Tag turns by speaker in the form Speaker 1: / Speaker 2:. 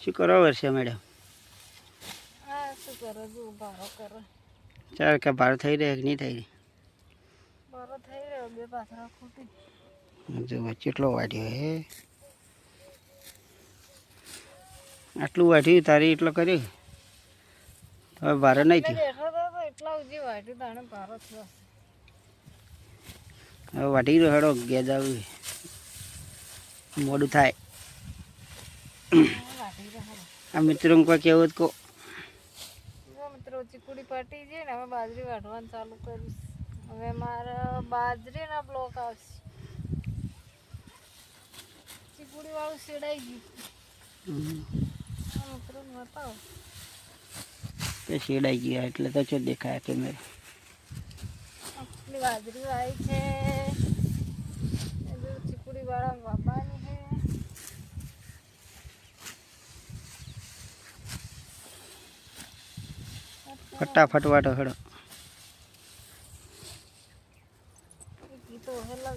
Speaker 1: શું કરો વર્ષે મેડમ?
Speaker 2: હા શું કરો જો ભારો કરો
Speaker 1: ચાલ કે ભાર થઈ રહે કે નહીં થઈ રહી?
Speaker 2: ભારો થઈ રહ્યો બે પાથરા ખૂટી
Speaker 1: જો કેટલો વાઢ્યો હે, આટલું વાઢ્યું તારી એટલો કર્યો હવે ભારે નહીં થયું.
Speaker 2: બેઠો તો એટલા સુધી વાટ્યું તાણે ભારો થયો
Speaker 1: હવે વાઢી રહ્યો હેડો ગેસ આવ્યું મોડું થાય.
Speaker 2: વાટી રહ્યો.
Speaker 1: આ મિત્રોને કોઈ કહેવું જ કહો.
Speaker 2: જો મિત્રો ચીકુડી પાટી છે ને હવે બાજરી વાઢવાનું ચાલુ કરીશ. હવે મારા બાજરીના બ્લોક આવશે. ચીકુડી વાળું શેડાઈ ગયું. મિત્રોને બતાવો
Speaker 1: તે શેડાઈ ગયા એટલે તો શું દેખાય કેમેરા.
Speaker 2: આટલી બાજરી વાવી છે ચીકુડી વાળા બાબાની છે.
Speaker 1: ફટાફટ વાટો હેડો.
Speaker 2: ગીતો હેલા